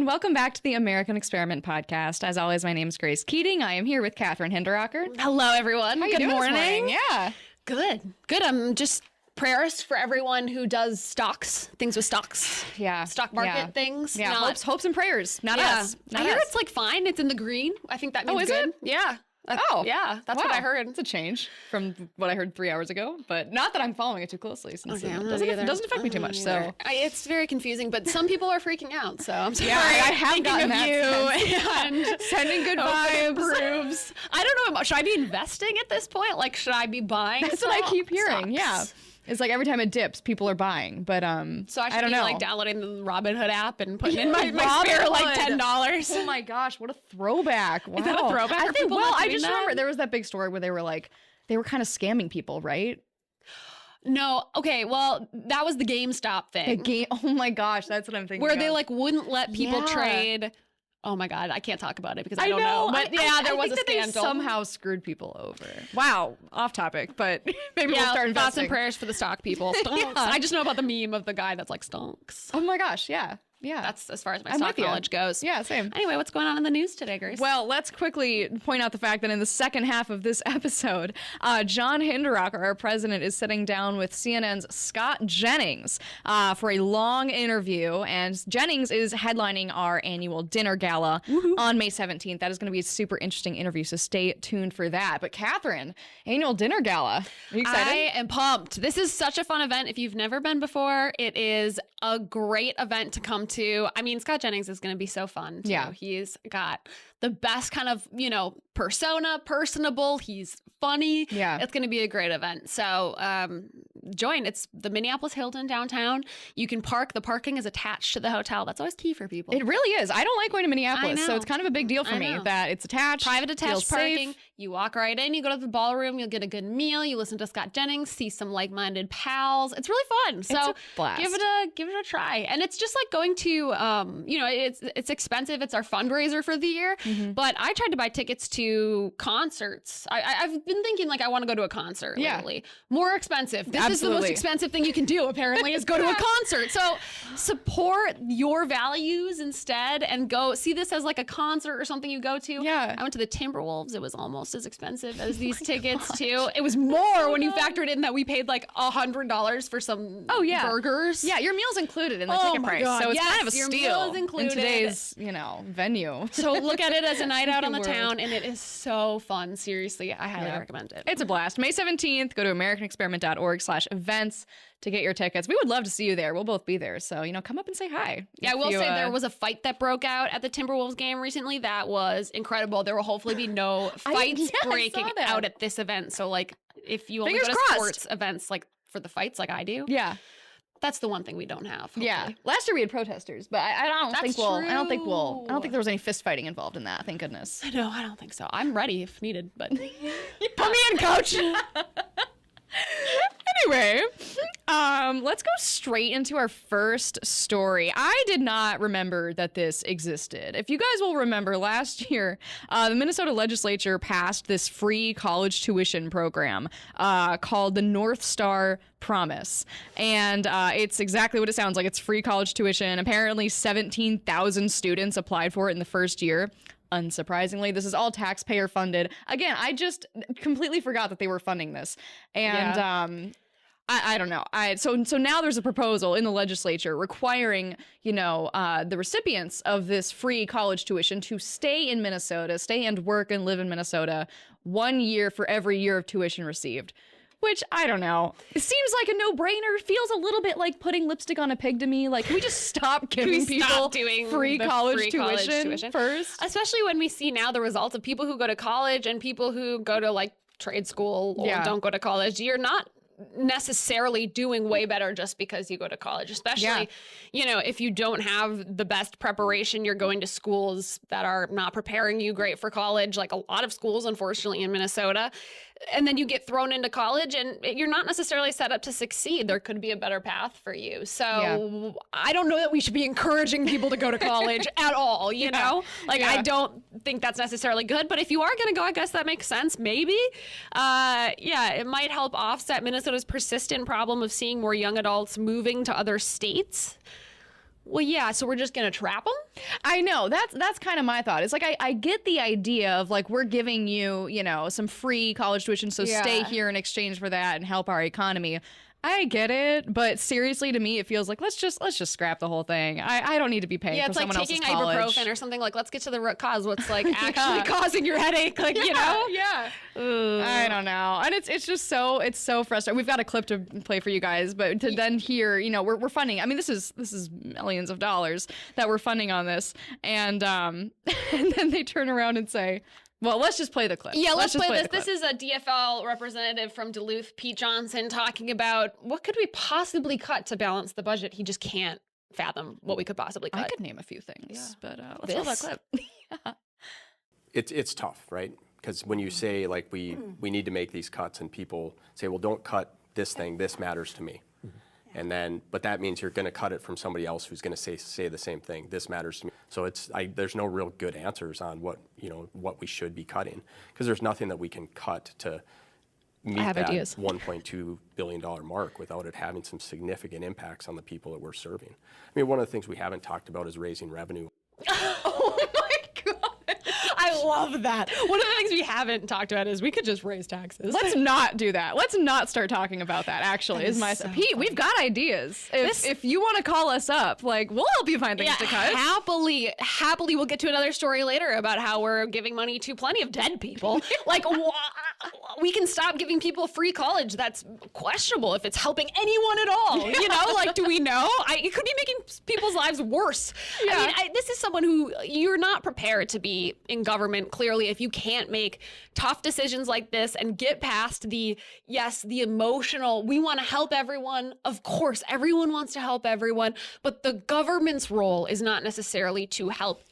and welcome back to the American Experiment Podcast. As always, my name is Grace Keating. I am here with Kathryn Hinderaker. Hello, everyone. How you doing this morning? Yeah. Good. I'm just prayers for everyone who does things with stocks. Yeah. Stock market things. Yeah, hopes and prayers. Not us. I hear it's like fine. It's in the green. I think that means is good. it? Yeah. Yeah, that's what I heard. It's a change from what I heard 3 hours ago, but not that I'm following it too closely since it doesn't affect me too much. So it's very confusing, but some people are freaking out. So I'm sorry. Yeah, I have gotten of you and sending good vibes. Improves. I don't know. Should I be investing at this point? Like, should I be buying? That's what I keep hearing. Yeah. It's like every time it dips, people are buying, but so I should don't be know. like downloading the Robinhood app and putting in my spare like $10. Oh my gosh, what a throwback! Wow. Is that a throwback? I think. Well, I just remember there was that big story where they were kind of scamming people, right? No, okay, well, that was the GameStop thing. Oh my gosh, that's what I'm thinking. Where they like wouldn't let people trade. Oh my God, I can't talk about it because I don't know. But there was a scandal. They somehow screwed people over. Wow, off topic, but maybe we'll start investing. Thoughts and prayers for the stock people. Stonks. I just know about the meme of the guy that's like stonks. Oh my gosh, yeah. Yeah. That's as far as my stock knowledge goes. Yeah, same. Anyway, what's going on in the news today, Grace? Well, let's quickly point out the fact that in the second half of this episode, John Hinderaker, our president, is sitting down with CNN's Scott Jennings for a long interview. And Jennings is headlining our annual dinner gala on May 17th. That is going to be a super interesting interview, so stay tuned for that. But Kathryn, annual dinner gala. Are you excited? I am pumped. This is such a fun event. If you've never been before, it is a great event to come to. I mean, Scott Jennings is going to be so fun too. Yeah. He's got the best kind of, persona, personable. He's funny. Yeah. It's going to be a great event. So join. It's the Minneapolis Hilton downtown. You can park. The parking is attached to the hotel. That's always key for people. It really is. I don't like going to Minneapolis, so it's kind of a big deal for me that it's attached. Private attached parking. Safe. You walk right in. You go to the ballroom. You'll get a good meal. You listen to Scott Jennings. See some like-minded pals. It's really fun. So it's a blast. Give it a try. And it's just like going to it's expensive. It's our fundraiser for the year. But I tried to buy tickets to concerts. I've been thinking like I want to go to a concert lately. More expensive. This is the most expensive thing you can do apparently is go to a concert. So support your values instead and go see this as like a concert or something you go to. Yeah. I went to the Timberwolves. It was almost as expensive as these tickets too. It was more when you factored in that we paid like $100 for some burgers. Yeah, your meal's included in the ticket price. God. So it's kind of a your steal meal is included. in today's, venue. So look at it as a night out on the town, and it is so fun. Seriously, I highly recommend it. It's a blast. May 17th, go to americanexperiment.org/events to get your tickets. We would love to see you there. We'll both be there. So, come up and say hi. Yeah, I will say there was a fight that broke out at the Timberwolves game recently. That was incredible. There will hopefully be no fights breaking out at this event. So, like, if you only go to sports events, like, for the fights like I do. Yeah. That's the one thing we don't have. Hopefully. Yeah. Last year we had protesters, but I don't think there was any fist fighting involved in that. Thank goodness. No, I don't think so. I'm ready if needed, but put me in, coach. Anyway, let's go straight into our first story. I did not remember that this existed. If you guys will remember, last year, the Minnesota legislature passed this free college tuition program called the North Star Promise. And it's exactly what it sounds like. It's free college tuition. Apparently 17,000 students applied for it in the first year. Unsurprisingly, this is all taxpayer funded. Again, I just completely forgot that they were funding this. And I don't know. So now there's a proposal in the legislature requiring, the recipients of this free college tuition to stay in Minnesota, stay and work and live in Minnesota 1 year for every year of tuition received. Which, I don't know. It seems like a no-brainer. It feels a little bit like putting lipstick on a pig to me. Like, can we just stop giving people free college tuition first? Especially when we see now the results of people who go to college and people who go to, like, trade school or don't go to college. You're not necessarily doing way better just because you go to college, especially, if you don't have the best preparation, you're going to schools that are not preparing you great for college, like a lot of schools, unfortunately, in Minnesota. And then you get thrown into college and you're not necessarily set up to succeed. There could be a better path for you. So I don't know that we should be encouraging people to go to college at all, know? I don't think that's necessarily good. But if you are going to go, I guess that makes sense. Maybe. It might help offset Minnesota's persistent problem of seeing more young adults moving to other states. Well, yeah, so we're just going to trap them? I know. That's kind of my thought. It's like, I get the idea of like, we're giving you, you know, some free college tuition, so stay here in exchange for that and help our economy. I get it, but seriously, to me, it feels like let's just scrap the whole thing. I don't need to be paying for someone else's college. Yeah, it's like taking ibuprofen or something. Like, let's get to the root cause. What's like actually causing your headache? Like, you know? Yeah. I don't know, and it's just it's so frustrating. We've got a clip to play for you guys, but to then hear, you know, we're funding. I mean, this is millions of dollars that we're funding on this, and and then they turn around and say, well, let's just play the clip. Yeah, let's play this. This is a DFL representative from Duluth, Pete Johnson, talking about what could we possibly cut to balance the budget. He just can't fathom what we could possibly cut. I could name a few things, but let's roll that clip. It's tough, right? Because when you say, like, we need to make these cuts, and people say, well, don't cut this thing, this matters to me. And then, but that means you're going to cut it from somebody else who's going to say the same thing. This matters to me. So there's no real good answers on what we should be cutting, because there's nothing that we can cut to meet that $1.2 billion mark without it having some significant impacts on the people that we're serving. I mean, one of the things we haven't talked about is raising revenue. Oh my God. I love that. One of the things we haven't talked about is we could just raise taxes. Let's not do that. Let's not start talking about that, actually, is my... Pete, we've got ideas. If you want to call us up, like, we'll help you find things to cut. Happily, we'll get to another story later about how we're giving money to plenty of dead people. Like, we can stop giving people free college. That's questionable if it's helping anyone at all. You know, like, do we know? It could be making people's lives worse. Yeah. I mean, this is someone who you're not prepared to be in government, clearly, if you can't make tough decisions like this and get past the emotional, we want to help everyone. Of course, everyone wants to help everyone, but the government's role is not necessarily to help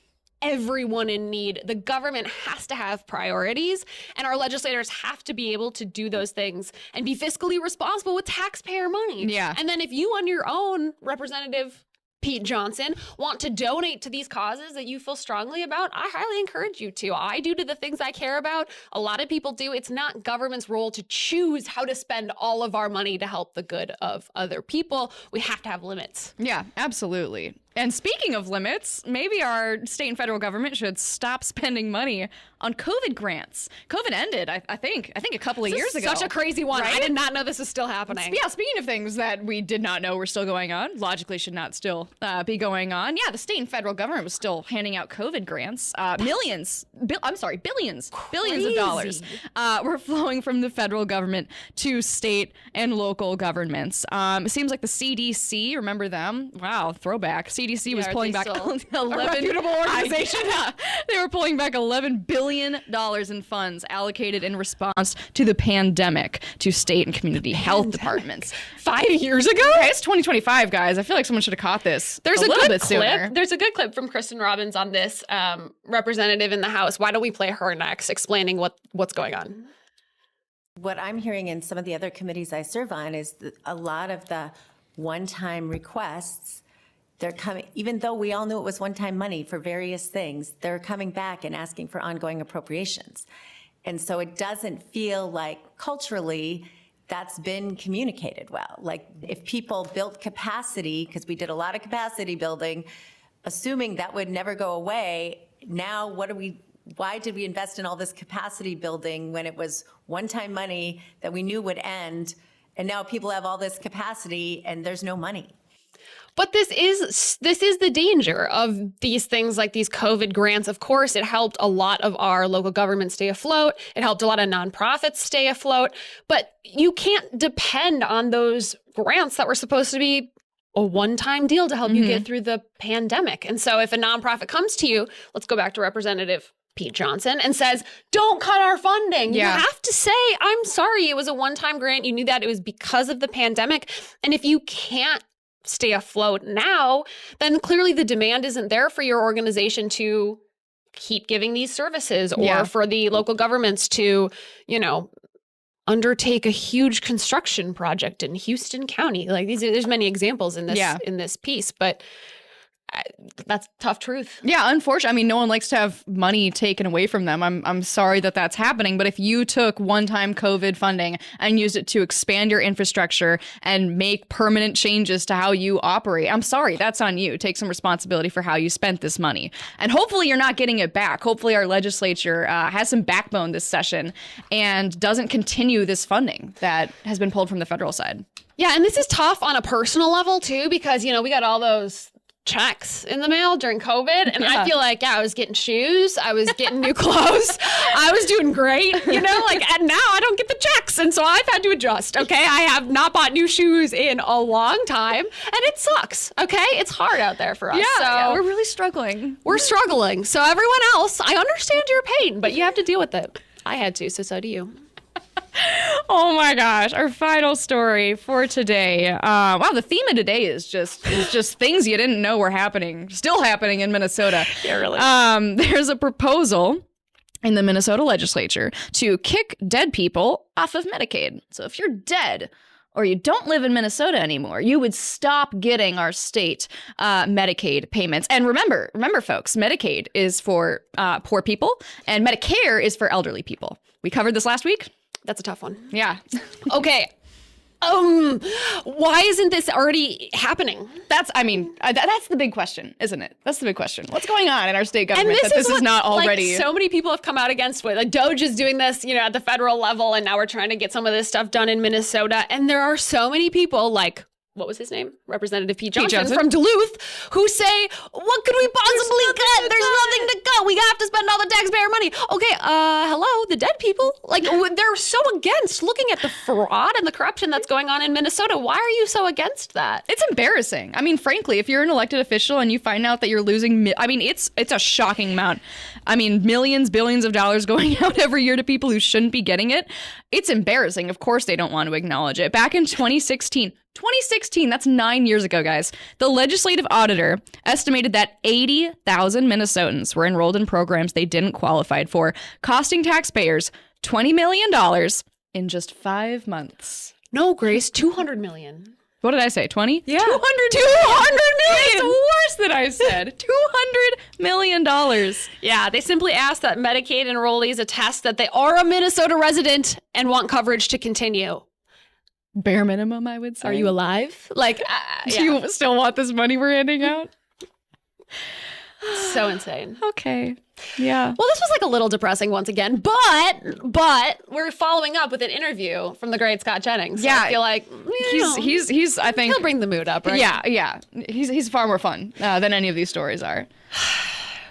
everyone in need. The government has to have priorities, and our legislators have to be able to do those things and be fiscally responsible with taxpayer money. Yeah. And then if you on your own, Representative Pete Johnson, want to donate to these causes that you feel strongly about, I highly encourage you to. I do to the things I care about. A lot of people do. It's not government's role to choose how to spend all of our money to help the good of other people. We have to have limits. Yeah, absolutely. And speaking of limits, maybe our state and federal government should stop spending money on COVID grants. COVID ended, I think a couple of years ago. Such a crazy one. Right? I did not know this was still happening. Yeah, speaking of things that we did not know were still going on, logically should not still be going on. Yeah, the state and federal government was still handing out COVID grants. Billions of dollars were flowing from the federal government to state and local governments. It seems like the CDC, remember them? Wow, throwback. CDC was pulling back 11 reputable organization. They were pulling back $11 billion in funds allocated in response to the pandemic to state and community health departments. 5 years ago? Okay, it's 2025, guys. I feel like someone should have caught this. There's a little bit bit clip. sooner. There's a good clip from Kristen Robbins on this representative in the House. Why don't we play her next, explaining what's going on? What I'm hearing in some of the other committees I serve on is that a lot of the one-time requests, they're coming, even though we all knew it was one-time money for various things, they're coming back and asking for ongoing appropriations. And so it doesn't feel like culturally that's been communicated well. Like if people built capacity, because we did a lot of capacity building, assuming that would never go away, now why did we invest in all this capacity building when it was one-time money that we knew would end, and now people have all this capacity and there's no money? But this is the danger of these things like these COVID grants. Of course, it helped a lot of our local government stay afloat. It helped a lot of nonprofits stay afloat. But you can't depend on those grants that were supposed to be a one-time deal to help you get through the pandemic. And so if a nonprofit comes to you, let's go back to Representative Pete Johnson, and says, don't cut our funding. You have to say, I'm sorry, it was a one-time grant. You knew that it was because of the pandemic. And if you can't stay afloat now, then clearly the demand isn't there for your organization to keep giving these services or for the local governments to, undertake a huge construction project in Houston County. Like there's many examples in this in this piece, but That's tough truth. Yeah, unfortunately, I mean, no one likes to have money taken away from them. I'm sorry that that's happening, but if you took one-time COVID funding and used it to expand your infrastructure and make permanent changes to how you operate, I'm sorry, that's on you. Take some responsibility for how you spent this money. And hopefully you're not getting it back. Hopefully our legislature has some backbone this session and doesn't continue this funding that has been pulled from the federal side. Yeah, and this is tough on a personal level too, because, we got all those checks in the mail during COVID, and I feel like I was getting shoes, I was getting new clothes, I was doing great, and now I don't get the checks, and so I've had to adjust. Okay, I have not bought new shoes in a long time, and it sucks. Okay, it's hard out there for us. Yeah, we're really struggling. We're struggling. So everyone else, I understand your pain, but you have to deal with it. I had to, so do you. Oh my gosh, our final story for today. Wow, the theme of today is just things you didn't know were happening, still happening in Minnesota. Yeah, really. There's a proposal in the Minnesota legislature to kick dead people off of Medicaid. So if you're dead or you don't live in Minnesota anymore, you would stop getting our state Medicaid payments. And remember, folks, Medicaid is for poor people and Medicare is for elderly people. We covered this last week. That's a tough one. Yeah. Okay. Why isn't this already happening? That's the big question, isn't it? That's the big question. What's going on in our state government that this is not already? So many people have come out against it. Like Doge is doing this, at the federal level, and now we're trying to get some of this stuff done in Minnesota. And there are so many people like, what was his name? Representative Pete Johnson from Duluth, who say, what could we possibly cut? There's nothing to cut. We have to spend all the taxpayer money. Okay, hello, the dead people. Like, they're so against looking at the fraud and the corruption that's going on in Minnesota. Why are you so against that? It's embarrassing. I mean, frankly, if you're an elected official and you find out that you're losing, it's a shocking amount. I mean, millions, billions of dollars going out every year to people who shouldn't be getting it. It's embarrassing. Of course, they don't want to acknowledge it. Back in 2016, that's 9 years ago, guys. The legislative auditor estimated that 80,000 Minnesotans were enrolled in programs they didn't qualify for, costing taxpayers $20 million in just 5 months. No, Grace, 200 million. What did I say? 20? Yeah. 200 million. It's worse than I said. $200 million. Yeah, they simply asked that Medicaid enrollees attest that they are a Minnesota resident and want coverage to continue. Bare minimum, I would say. Are you alive? Like, do you still want this money we're handing out? So insane. Okay. Yeah. Well, this was like a little depressing once again, but we're following up with an interview from the great Scott Jennings. So yeah. I feel like he's I think he'll bring the mood up, right? Yeah. He's far more fun than any of these stories are.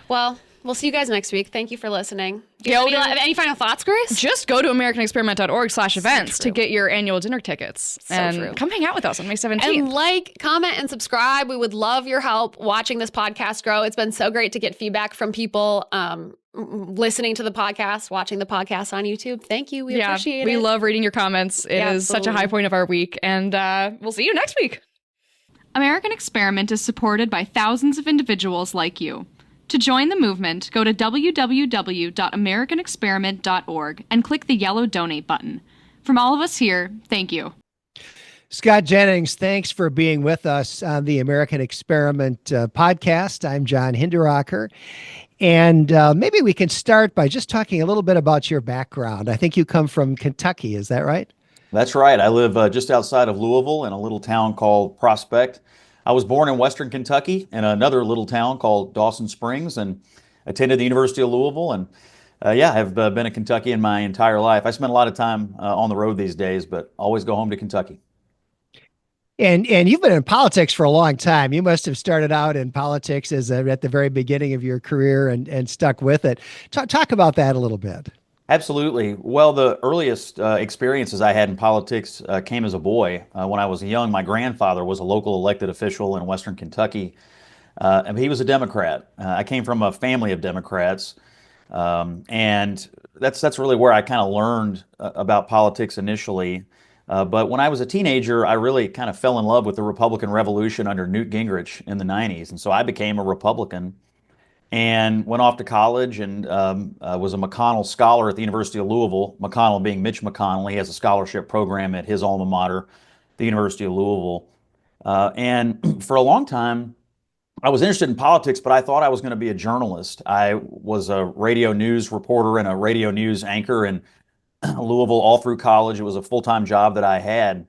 Well, we'll see you guys next week. Thank you for listening. Do you have any final thoughts, Grace? Just go to americanexperiment.org/events to get your annual dinner tickets. True. Come hang out with us on May 17th. And like, comment, and subscribe. We would love your help watching this podcast grow. It's been so great to get feedback from people listening to the podcast, watching the podcast on YouTube. Thank you. We appreciate it. We love reading your comments. It is such a high point of our week. And we'll see you next week. American Experiment is supported by thousands of individuals like you. To join the movement, go to www.americanexperiment.org and click the yellow donate button. From all of us here, thank you. Scott Jennings, thanks for being with us on the American Experiment podcast. I'm John Hinderaker. And maybe we can start by just talking a little bit about your background. I think you come from Kentucky, is that right? That's right. I live just outside of Louisville in a little town called Prospect. I was born in Western Kentucky in another little town called Dawson Springs and attended the University of Louisville. And I've been a Kentuckian my entire life. I spend a lot of time on the road these days, but always go home to Kentucky. And you've been in politics for a long time. You must have started out in politics as at the very beginning of your career and stuck with it. Talk about that a little bit. Absolutely. Well, the earliest experiences I had in politics came as a boy. When I was young, my grandfather was a local elected official in Western Kentucky, and he was a Democrat. I came from a family of Democrats, and that's really where I kind of learned about politics initially. But when I was a teenager, I really kind of fell in love with the Republican Revolution under Newt Gingrich in the 90s, and so I became a Republican. And went off to college and was a McConnell scholar at the University of Louisville. McConnell being Mitch McConnell. He has a scholarship program at his alma mater, the University of Louisville. And for a long time, I was interested in politics, but I thought I was going to be a journalist. I was a radio news reporter and a radio news anchor in Louisville all through college. It was a full-time job that I had.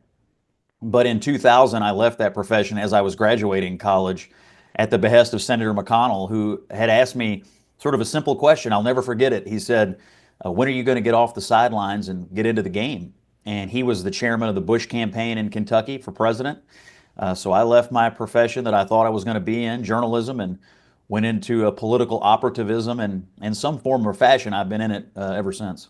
But in 2000, I left that profession as I was graduating college at the behest of Senator McConnell, who had asked me sort of a simple question. I'll never forget it. He said, when are you going to get off the sidelines and get into the game? And he was the chairman of the Bush campaign in Kentucky for president. So I left my profession that I thought I was going to be in, journalism, and went into political operativism. And in some form or fashion, I've been in it ever since.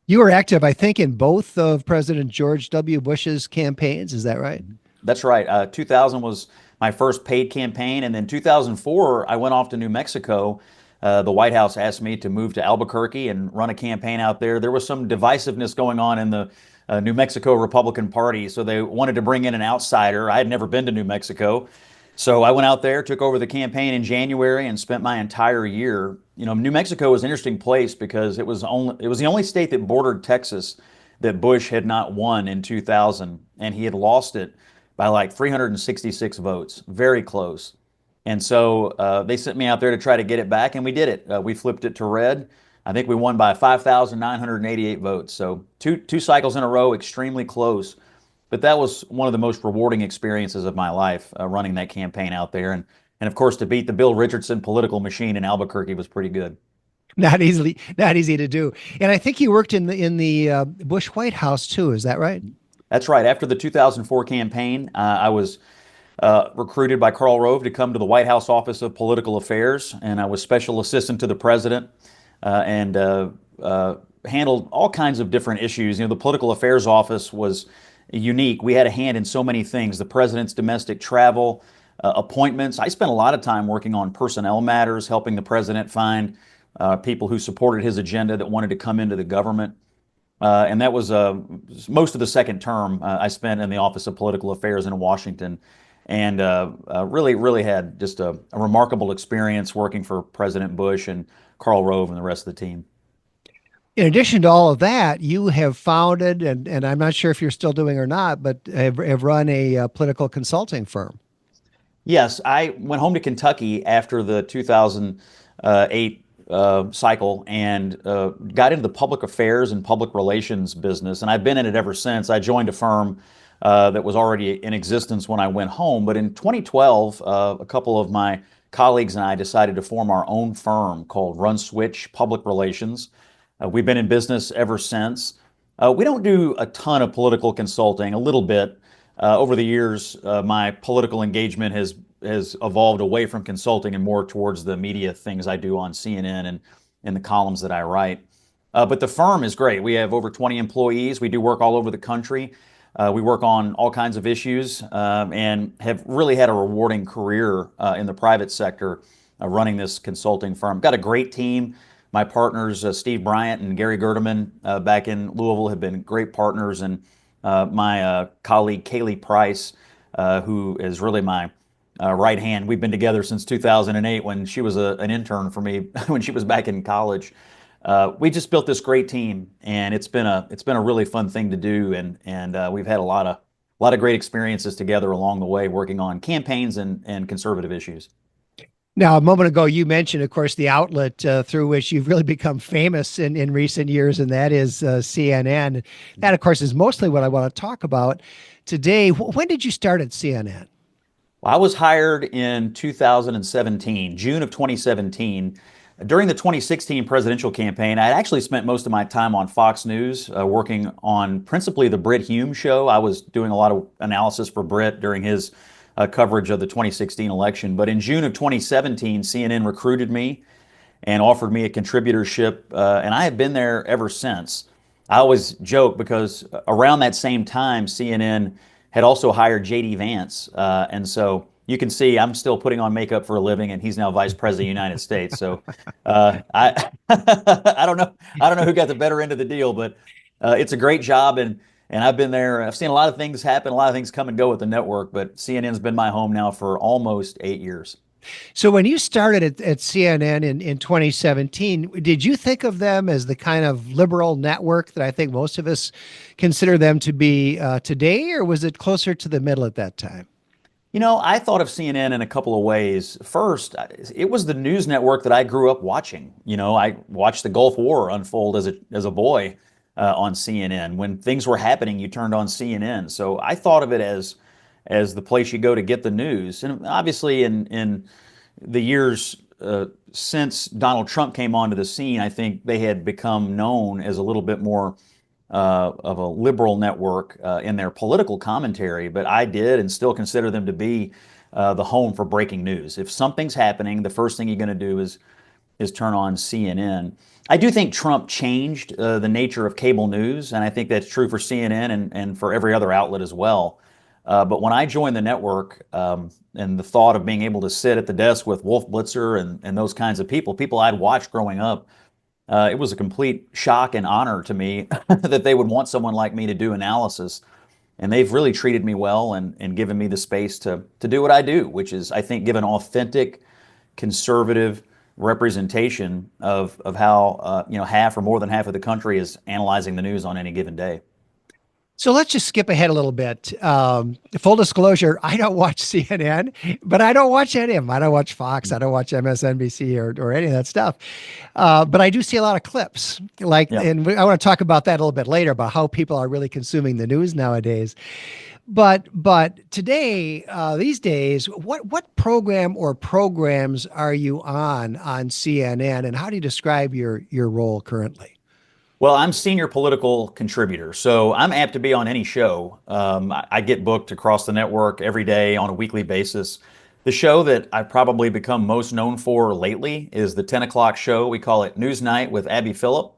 You were active, I think, in both of President George W. Bush's campaigns. Is that right? That's right. 2000 was my first paid campaign. And then 2004, I went off to New Mexico. The White House asked me to move to Albuquerque and run a campaign out there. There was some divisiveness going on in the New Mexico Republican Party, so they wanted to bring in an outsider. I had never been to New Mexico. So I went out there, took over the campaign in January, and spent my entire year. You know, New Mexico was an interesting place because it was the only state that bordered Texas that Bush had not won in 2000, and he had lost it by like 366 votes, very close. And so they sent me out there to try to get it back, and we did it. We flipped it to red. I think we won by 5,988 votes. So two cycles in a row, extremely close. But that was one of the most rewarding experiences of my life, running that campaign out there. And of course, to beat the Bill Richardson political machine in Albuquerque was pretty good. Not easy to do. And I think you worked in the Bush White House too. Is that right? That's right. After the 2004 campaign, I was recruited by Karl Rove to come to the White House Office of Political Affairs, and I was special assistant to the president and handled all kinds of different issues. You know, the Political Affairs Office was unique. We had a hand in so many things: the president's domestic travel, appointments. I spent a lot of time working on personnel matters, helping the president find people who supported his agenda that wanted to come into the government. And that was most of the second term I spent in the Office of Political Affairs in Washington, and really had just a remarkable experience working for President Bush and Karl Rove and the rest of the team. In addition to all of that, you have founded, and I'm not sure if you're still doing or not, but have run a political consulting firm. Yes, I went home to Kentucky after the 2008 cycle and got into the public affairs and public relations business, and I've been in it ever since. I joined a firm that was already in existence when I went home, but in 2012, a couple of my colleagues and I decided to form our own firm called Run Switch Public Relations. We've been in business ever since. We don't do a ton of political consulting, a little bit. Over the years, my political engagement has evolved away from consulting and more towards the media things I do on CNN and the columns that I write. But the firm is great. We have over 20 employees. We do work all over the country. We work on all kinds of issues and have really had a rewarding career in the private sector running this consulting firm. Got a great team. My partners, Steve Bryant and Gary Gerdeman, back in Louisville, have been great partners. And my colleague, Kaylee Price, who is really my right hand. We've been together since 2008 when she was an intern for me when she was back in college. We just built this great team, and it's been a really fun thing to do. And we've had a lot of great experiences together along the way, working on campaigns and conservative issues. Now, a moment ago, you mentioned, of course, the outlet through which you've really become famous in recent years, and that is CNN. That, of course, is mostly what I want to talk about today. When did you start at CNN? Well, I was hired in 2017, June of 2017. During the 2016 presidential campaign, I had actually spent most of my time on Fox News, working on principally the Brit Hume show. I was doing a lot of analysis for Brit during his coverage of the 2016 election. But in June of 2017, CNN recruited me and offered me a contributorship, and I have been there ever since. I always joke because around that same time, CNN had also hired J.D. Vance, and so you can see I'm still putting on makeup for a living, and he's now Vice President of the United States. So I don't know who got the better end of the deal, but it's a great job, and I've been there. I've seen a lot of things happen, a lot of things come and go with the network, but CNN's been my home now for almost 8 years. So when you started at CNN in 2017, did you think of them as the kind of liberal network that I think most of us consider them to be today, or was it closer to the middle at that time? I thought of CNN in a couple of ways. First, it was the news network that I grew up watching. I watched the Gulf War unfold as a boy on CNN. When things were happening, you turned on CNN. So I thought of it as the place you go to get the news. And obviously, in the years since Donald Trump came onto the scene, I think they had become known as a little bit more of a liberal network in their political commentary, but I did and still consider them to be the home for breaking news. If something's happening, the first thing you're going to do is turn on CNN. I do think Trump changed the nature of cable news, and I think that's true for CNN and for every other outlet as well. But when I joined the network, and the thought of being able to sit at the desk with Wolf Blitzer and those kinds of people I'd watched growing up, it was a complete shock and honor to me that they would want someone like me to do analysis. And they've really treated me well and given me the space to do what I do, which is, I think, give an authentic, conservative representation of how half or more than half of the country is analyzing the news on any given day. So let's just skip ahead a little bit. Full disclosure, I don't watch CNN, but I don't watch any of them. I don't watch Fox. I don't watch MSNBC or any of that stuff. But I do see a lot of clips. And I want to talk about that a little bit later, about how people are really consuming the news nowadays. But today, these days, what program or programs are you on CNN, and how do you describe your role currently? Well, I'm senior political contributor, so I'm apt to be on any show. I get booked across the network every day on a weekly basis. The show that I've probably become most known for lately is the 10 o'clock show. We call it News Night with Abby Phillip.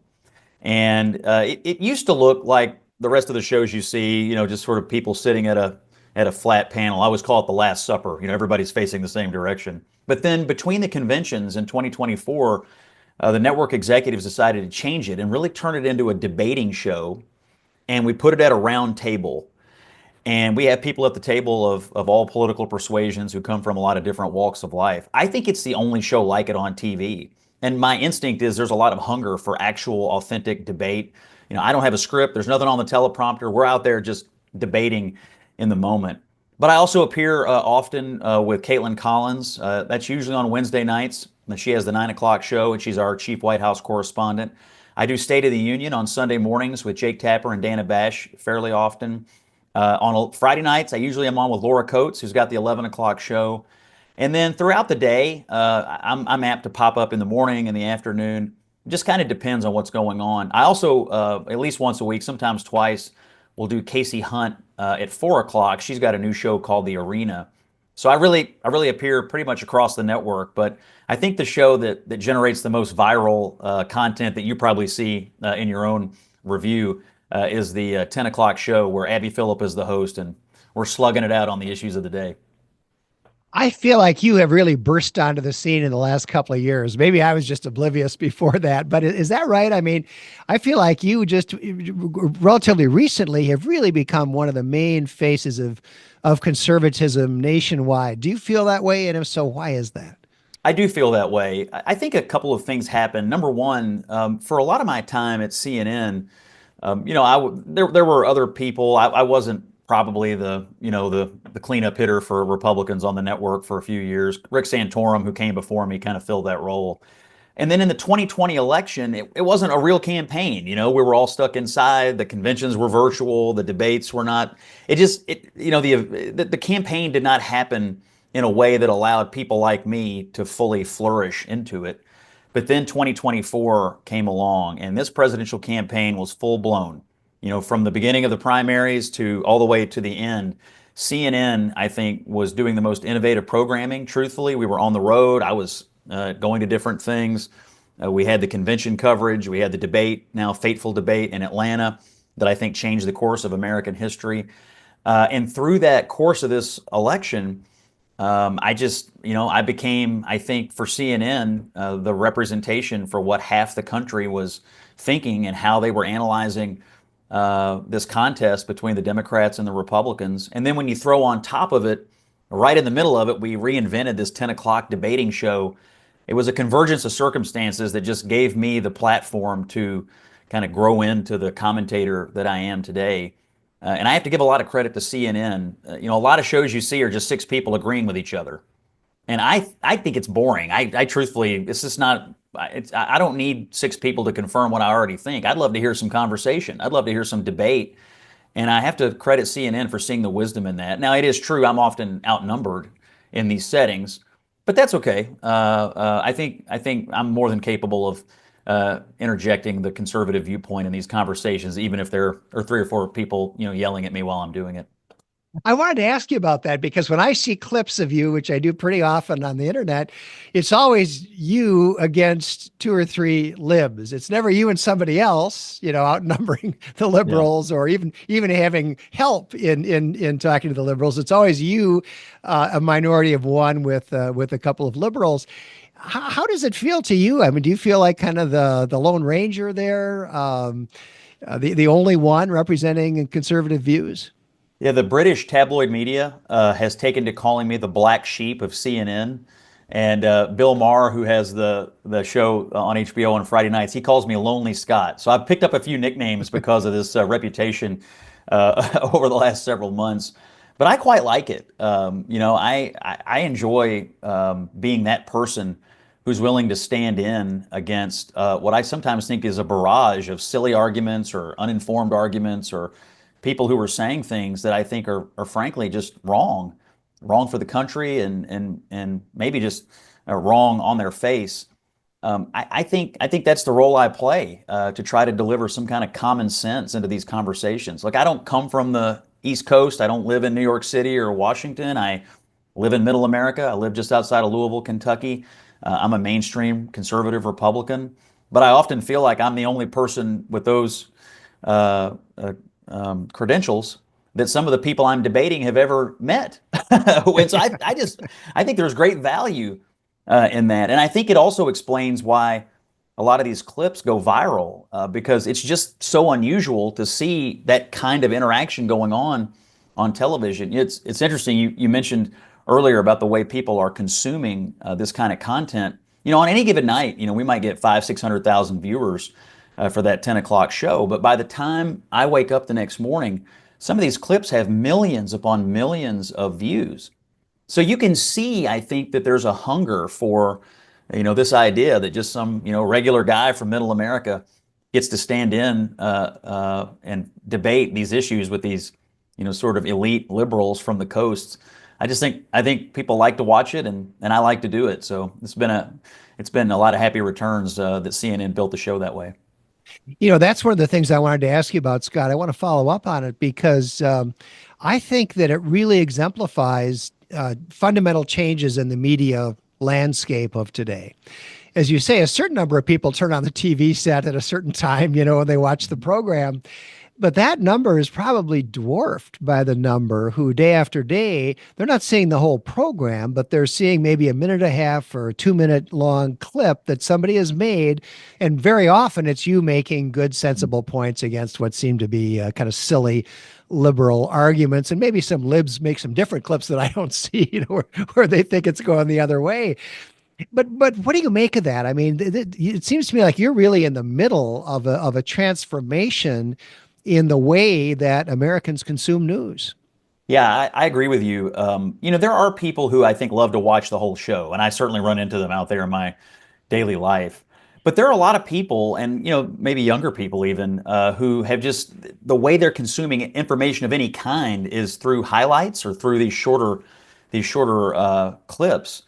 And it used to look like the rest of the shows you see, just sort of people sitting at a flat panel. I always call it the Last Supper. Everybody's facing the same direction. But then between the conventions in 2024, the network executives decided to change it and really turn it into a debating show. And we put it at a round table. And we have people at the table of all political persuasions who come from a lot of different walks of life. I think it's the only show like it on TV. And my instinct is there's a lot of hunger for actual authentic debate. I don't have a script. There's nothing on the teleprompter. We're out there just debating in the moment. But I also appear often with Caitlin Collins. That's usually on Wednesday nights. She has the 9 o'clock show, and she's our chief White House correspondent. I do State of the Union on Sunday mornings with Jake Tapper and Dana Bash fairly often. On Friday nights, I usually am on with Laura Coates, who's got the 11 o'clock show. And then throughout the day, I'm apt to pop up in the morning and the afternoon. It just kind of depends on what's going on. I also, at least once a week, sometimes twice, will do Casey Hunt at 4 o'clock. She's got a new show called The Arena. So I really appear pretty much across the network, but I think the show that generates the most viral content that you probably see in your own review is the 10 o'clock show where Abby Phillip is the host, and we're slugging it out on the issues of the day. I feel like you have really burst onto the scene in the last couple of years. Maybe I was just oblivious before that, but is that right? I mean, I feel like you just relatively recently have really become one of the main faces of conservatism nationwide. Do you feel that way? And if so, why is that? I do feel that way. I think a couple of things happen. Number one, for a lot of my time at CNN, there were other people. I wasn't probably the cleanup hitter for Republicans on the network for a few years. Rick Santorum, who came before me, kind of filled that role. And then in the 2020 election, it wasn't a real campaign. We were all stuck inside. The conventions were virtual. The debates were not. The campaign did not happen in a way that allowed people like me to fully flourish into it. But then 2024 came along, and this presidential campaign was full blown. From the beginning of the primaries to all the way to the end. CNN, I think, was doing the most innovative programming. Truthfully, we were on the road. I was going to different things. We had the convention coverage. We had the debate, now fateful debate in Atlanta, that I think changed the course of American history. And through that course of this election, I became, I think, for CNN, the representation for what half the country was thinking and how they were analyzing this contest between the Democrats and the Republicans. And then when you throw on top of it, right in the middle of it, we reinvented this 10 o'clock debating show. It was a convergence of circumstances that just gave me the platform to kind of grow into the commentator that I am today. And I have to give a lot of credit to CNN. A lot of shows you see are just six people agreeing with each other. And I think it's boring. I truthfully, this is not, I don't need six people to confirm what I already think. I'd love to hear some conversation. I'd love to hear some debate. And I have to credit CNN for seeing the wisdom in that. Now, it is true I'm often outnumbered in these settings, but that's okay. I think I'm more than capable of interjecting the conservative viewpoint in these conversations, even if there are three or four people, yelling at me while I'm doing it. I wanted to ask you about that because when I see clips of you, which I do pretty often on the internet, it's always you against two or three libs. It's never you and somebody else, outnumbering the liberals or even having help in talking to the liberals. It's always you, a minority of one with a couple of liberals. How does it feel to you? I mean, do you feel like kind of the Lone Ranger there, the only one representing conservative views? Yeah, the British tabloid media has taken to calling me the black sheep of CNN. And Bill Maher, who has the show on HBO on Friday nights, he calls me Lonely Scott. So I've picked up a few nicknames because of this reputation over the last several months. But I quite like it. I enjoy being that person who's willing to stand in against what I sometimes think is a barrage of silly arguments or uninformed arguments or people who are saying things that I think are frankly just wrong for the country and maybe just wrong on their face. I think that's the role I play to try to deliver some kind of common sense into these conversations. Like, I don't come from the East Coast. I don't live in New York City or Washington. I live in Middle America. I live just outside of Louisville, Kentucky. I'm a mainstream conservative Republican, but I often feel like I'm the only person with those credentials that some of the people I'm debating have ever met. And so I think there's great value in that. And I think it also explains why a lot of these clips go viral because it's just so unusual to see that kind of interaction going on television. It's interesting. You mentioned earlier about the way people are consuming this kind of content. On any given night, we might get 500,000-600,000 viewers for that 10 o'clock show. But by the time I wake up the next morning, some of these clips have millions upon millions of views. So you can see, I think, that there's a hunger for, this idea that just some, regular guy from Middle America gets to stand in and debate these issues with these, sort of elite liberals from the coasts. I think people like to watch it, and I like to do it. So it's been a lot of happy returns that CNN built the show that way. That's one of the things I wanted to ask you about, Scott. I want to follow up on it because I think that it really exemplifies fundamental changes in the media landscape of today. As you say, a certain number of people turn on the TV set at a certain time, when they watch the program. But that number is probably dwarfed by the number who day after day, they're not seeing the whole program, but they're seeing maybe a minute and a half or a 2-minute long clip that somebody has made. And very often it's you making good, sensible points against what seem to be kind of silly liberal arguments. And maybe some libs make some different clips that I don't see, where they think it's going the other way. But what do you make of that? I mean, it seems to me like you're really in the middle of a transformation in the way that Americans consume news. Yeah, I agree with you. There are people who I think love to watch the whole show, and I certainly run into them out there in my daily life. But there are a lot of people, and maybe younger people even, who have just the way they're consuming information of any kind is through highlights or through these shorter clips.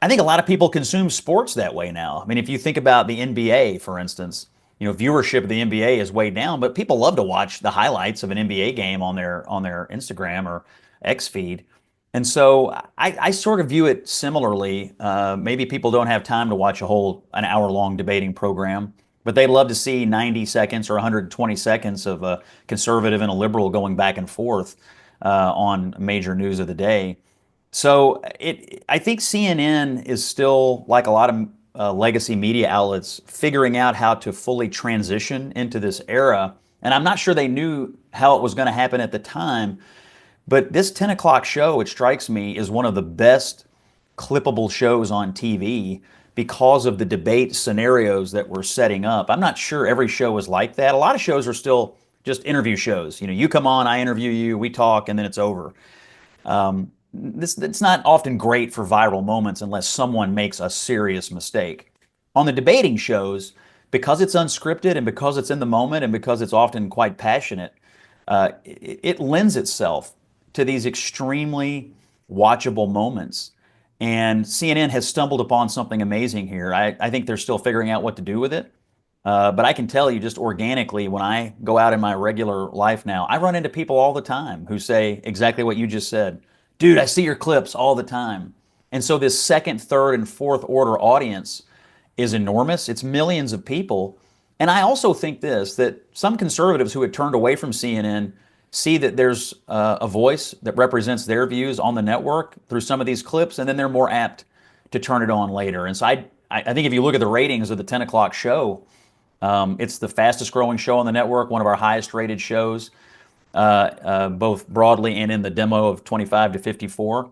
I think a lot of people consume sports that way now. I mean, if you think about the NBA, for instance. Viewership of the NBA is way down, but people love to watch the highlights of an NBA game on their Instagram or X feed. And so I sort of view it similarly. Maybe people don't have time to watch an hour-long debating program, but they'd love to see 90 seconds or 120 seconds of a conservative and a liberal going back and forth on major news of the day. So I think CNN is still, like a lot of legacy media outlets, figuring out how to fully transition into this era. And I'm not sure they knew how it was going to happen at the time, but this 10 o'clock show, it strikes me, is one of the best clippable shows on TV because of the debate scenarios that we're setting up. I'm not sure every show is like that. A lot of shows are still just interview shows. You come on, I interview you, we talk, and then it's over. It's not often great for viral moments unless someone makes a serious mistake. On the debating shows, because it's unscripted and because it's in the moment and because it's often quite passionate, it lends itself to these extremely watchable moments. And CNN has stumbled upon something amazing here. I think they're still figuring out what to do with it. But I can tell you just organically, when I go out in my regular life now, I run into people all the time who say exactly what you just said. Dude, I see your clips all the time. And so this second, third, and fourth order audience is enormous. It's millions of people. And I also think that some conservatives who had turned away from CNN see that there's a voice that represents their views on the network through some of these clips, and then they're more apt to turn it on later. And so I think if you look at the ratings of the 10 o'clock show, it's the fastest growing show on the network, one of our highest rated shows, both broadly and in the demo of 25 to 54.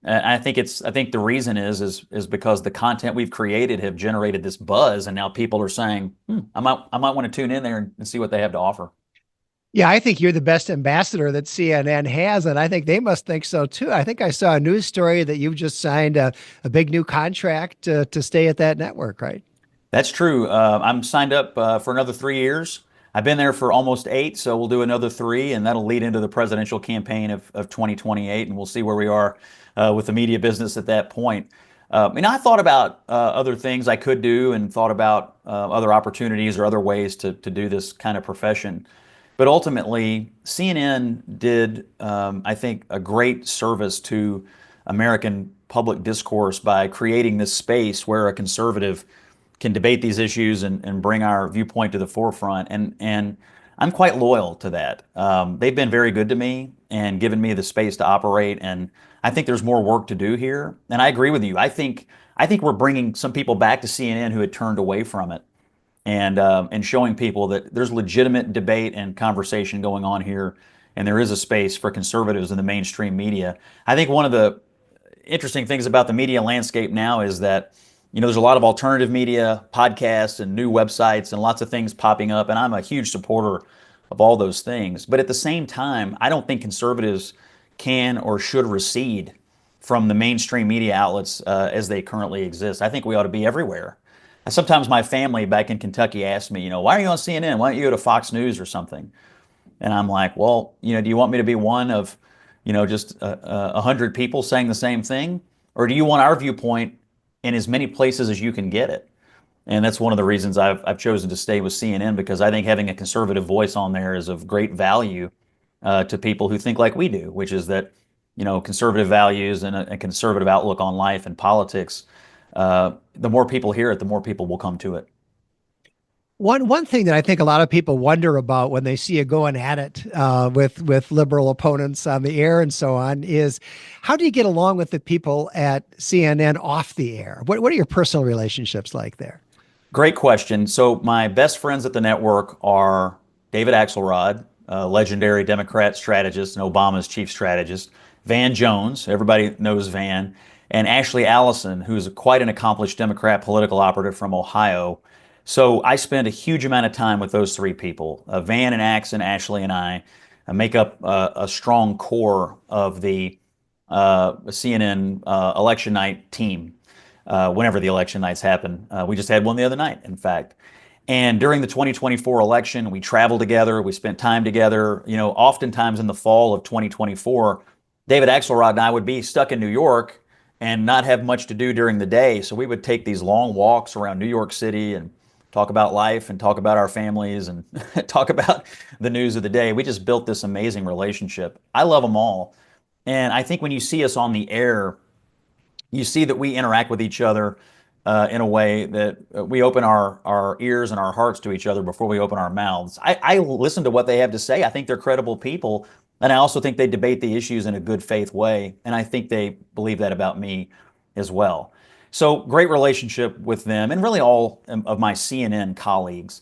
I think the reason is because the content we've created have generated this buzz, and now people are saying, I might want to tune in there and see what they have to offer. Yeah, I think you're the best ambassador that CNN has, and I think they must think so too. I think I saw a news story that you've just signed a big new contract to stay at that network, right? That's true. I'm signed up for another 3 years. I've been there for almost 8, so we'll do another 3, and that'll lead into the presidential campaign of 2028, and we'll see where we are with the media business at that point. I thought about other things I could do and thought about other opportunities or other ways to do this kind of profession. But ultimately, CNN did, I think, a great service to American public discourse by creating this space where a conservative can debate these issues and bring our viewpoint to the forefront. And I'm quite loyal to that. They've been very good to me and given me the space to operate. And I think there's more work to do here. And I agree with you. I think we're bringing some people back to CNN who had turned away from it, and showing people that there's legitimate debate and conversation going on here, and there is a space for conservatives in the mainstream media. I think one of the interesting things about the media landscape now is that there's a lot of alternative media, podcasts, and new websites, and lots of things popping up, and I'm a huge supporter of all those things. But at the same time, I don't think conservatives can or should recede from the mainstream media outlets as they currently exist. I think we ought to be everywhere. Sometimes my family back in Kentucky asks me, why are you on CNN? Why don't you go to Fox News or something? And I'm like, well, do you want me to be one of, just 100 people saying the same thing? Or do you want our viewpoint in as many places as you can get it? And that's one of the reasons I've chosen to stay with CNN, because I think having a conservative voice on there is of great value to people who think like we do, which is that, conservative values and a conservative outlook on life and politics, the more people hear it, the more people will come to it. One thing that I think a lot of people wonder about when they see you going at it with liberal opponents on the air and so on is, how do you get along with the people at CNN off the air? What are your personal relationships like there? Great question. So my best friends at the network are David Axelrod, a legendary Democrat strategist and Obama's chief strategist, Van Jones, everybody knows Van, and Ashley Allison, who's quite an accomplished Democrat political operative from Ohio. So I spend a huge amount of time with those three people. Van and Ax and Ashley and I make up a strong core of the CNN election night team whenever the election nights happen. We just had one the other night, in fact. And during the 2024 election, we traveled together, we spent time together. Oftentimes in the fall of 2024, David Axelrod and I would be stuck in New York and not have much to do during the day. So we would take these long walks around New York City and talk about life and talk about our families and talk about the news of the day. We just built this amazing relationship. I love them all. And I think when you see us on the air, you see that we interact with each other in a way that we open our ears and our hearts to each other before we open our mouths. I listen to what they have to say. I think they're credible people. And I also think they debate the issues in a good faith way. And I think they believe that about me as well. So great relationship with them and really all of my CNN colleagues.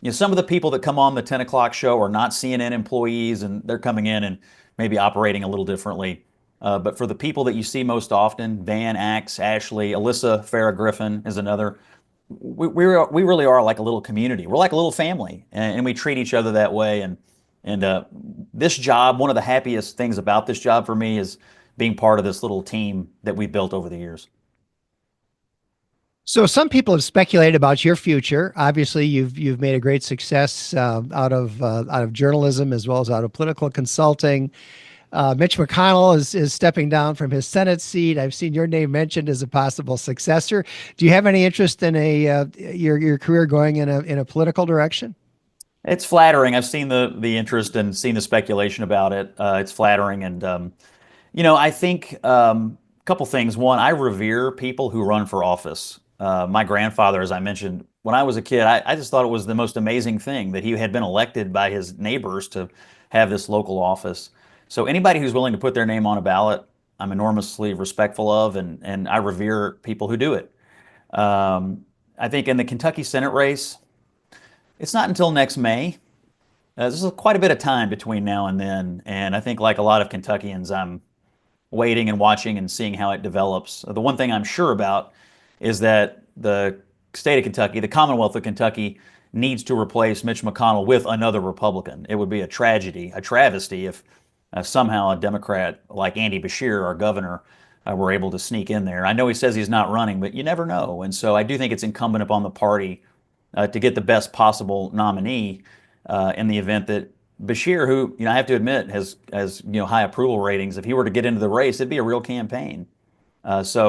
Some of the people that come on the 10 o'clock show are not CNN employees, and they're coming in and maybe operating a little differently. But for the people that you see most often, Van, Ax, Ashley, Alyssa Farah Griffin is another. We really are like a little community. We're like a little family, and we treat each other that way. And And this job, one of the happiest things about this job for me is being part of this little team that we built over the years. So some people have speculated about your future. Obviously, you've made a great success out of journalism as well as out of political consulting. Mitch McConnell is stepping down from his Senate seat. I've seen your name mentioned as a possible successor. Do you have any interest in your career going in a political direction? It's flattering. I've seen the interest and seen the speculation about it. It's flattering, and I think a couple things. One, I revere people who run for office. My grandfather, as I mentioned, when I was a kid, I just thought it was the most amazing thing that he had been elected by his neighbors to have this local office. So anybody who's willing to put their name on a ballot, I'm enormously respectful of, and I revere people who do it. I think in the Kentucky Senate race, it's not until next May. There's quite a bit of time between now and then, and I think like a lot of Kentuckians, I'm waiting and watching and seeing how it develops. The one thing I'm sure about is that the state of Kentucky, the Commonwealth of Kentucky, needs to replace Mitch McConnell with another Republican. It would be a tragedy, a travesty if somehow a Democrat like Andy Beshear, our governor, were able to sneak in there. I know he says he's not running, but you never know. And so I do think it's incumbent upon the party to get the best possible nominee in the event that Beshear, who I have to admit has high approval ratings, if he were to get into the race, it'd be a real campaign. I'm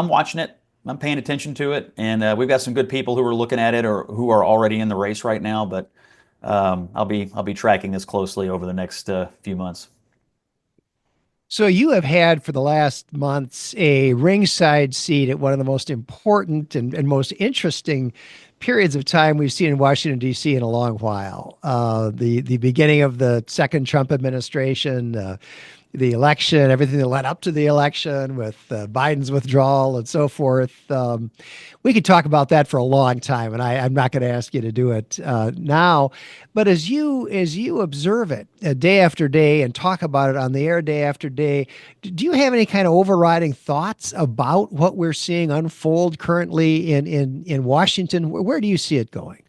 watching it. I'm paying attention to it, and we've got some good people who are looking at it or who are already in the race right now. But I'll be tracking this closely over the next few months. So you have had for the last months a ringside seat at one of the most important and most interesting periods of time we've seen in Washington, D.C. in a long while. The beginning of the second Trump administration, the election, everything that led up to the election with Biden's withdrawal and so forth. We could talk about that for a long time, and I'm not going to ask you to do it now. But as you observe it day after day and talk about it on the air day after day, do you have any kind of overriding thoughts about what we're seeing unfold currently in Washington? Where do you see it going?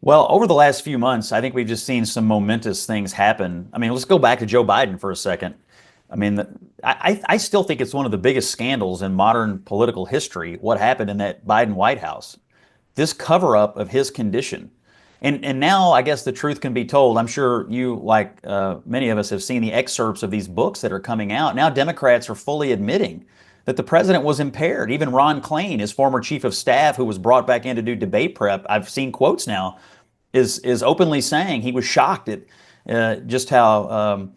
Well, over the last few months, I think we've just seen some momentous things happen. I mean, let's go back to Joe Biden for a second. I mean, I still think it's one of the biggest scandals in modern political history, what happened in that Biden White House. This cover-up of his condition. And now I guess the truth can be told. I'm sure you, like many of us, have seen the excerpts of these books that are coming out. Now Democrats are fully admitting that the president was impaired. Even Ron Klain, his former chief of staff, who was brought back in to do debate prep, I've seen quotes now, is openly saying he was shocked at just how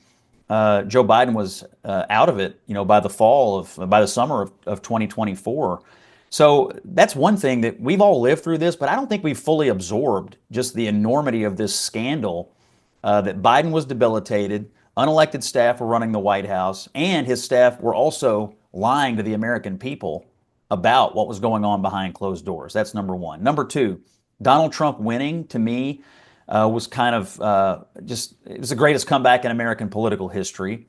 Joe Biden was out of it, by the summer of 2024. So that's one thing that we've all lived through this, but I don't think we've fully absorbed just the enormity of this scandal that Biden was debilitated, unelected staff were running the White House, and his staff were also lying to the American people about what was going on behind closed doors. That's number one. Number two, Donald Trump winning, to me, was kind of it was the greatest comeback in American political history.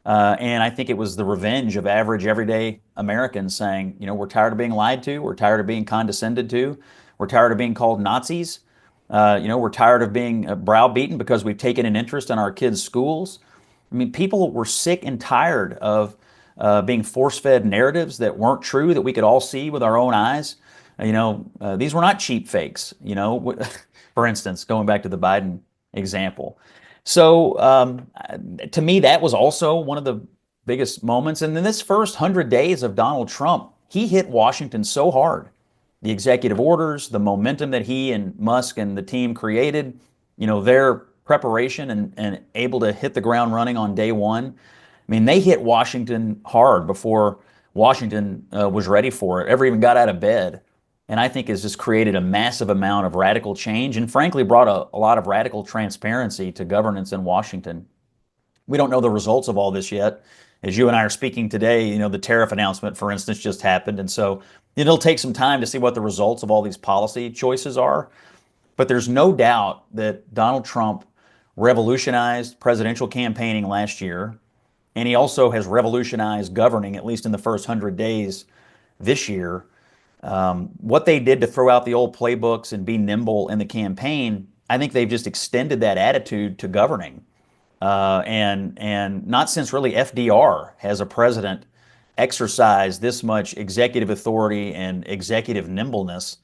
And I think it was the revenge of average, everyday Americans saying, we're tired of being lied to. We're tired of being condescended to. We're tired of being called Nazis. We're tired of being browbeaten because we've taken an interest in our kids' schools. I mean, people were sick and tired of being force-fed narratives that weren't true, that we could all see with our own eyes. These were not cheap fakes, for instance, going back to the Biden example. So to me, that was also one of the biggest moments. And in this first 100 days of Donald Trump, he hit Washington so hard. The executive orders, the momentum that he and Musk and the team created, their preparation and able to hit the ground running on day one. I mean, they hit Washington hard before Washington was ready for it, ever even got out of bed. And I think has just created a massive amount of radical change and frankly brought a lot of radical transparency to governance in Washington. We don't know the results of all this yet. As you and I are speaking today, the tariff announcement, for instance, just happened. And so it'll take some time to see what the results of all these policy choices are. But there's no doubt that Donald Trump revolutionized presidential campaigning last year. And he also has revolutionized governing, at least in the first 100 days this year. What they did to throw out the old playbooks and be nimble in the campaign, I think they've just extended that attitude to governing. And not since really FDR has a president exercised this much executive authority and executive nimbleness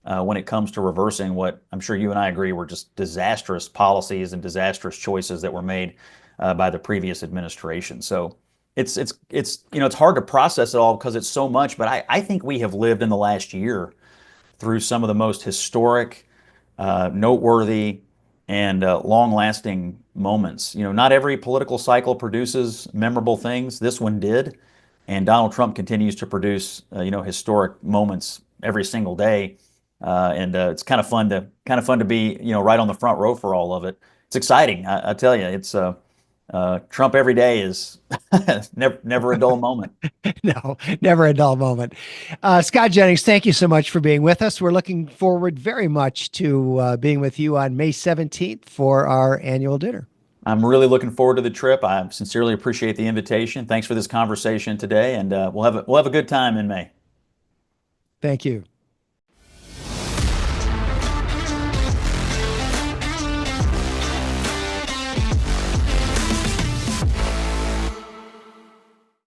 when it comes to reversing what I'm sure you and I agree were just disastrous policies and disastrous choices that were made by the previous administration. So it's it's hard to process it all because it's so much, but I think we have lived in the last year through some of the most historic, noteworthy, and long-lasting moments. Not every political cycle produces memorable things. This one did, and Donald Trump continues to produce historic moments every single day. And it's kind of fun to be right on the front row for all of it. It's exciting, I tell you. It's Trump every day is never a dull moment. No, never a dull moment. Scott Jennings, thank you so much for being with us. We're looking forward very much to being with you on May 17th for our annual dinner. I'm really looking forward to the trip. I sincerely appreciate the invitation. Thanks for this conversation today, and we'll have a good time in May. Thank you.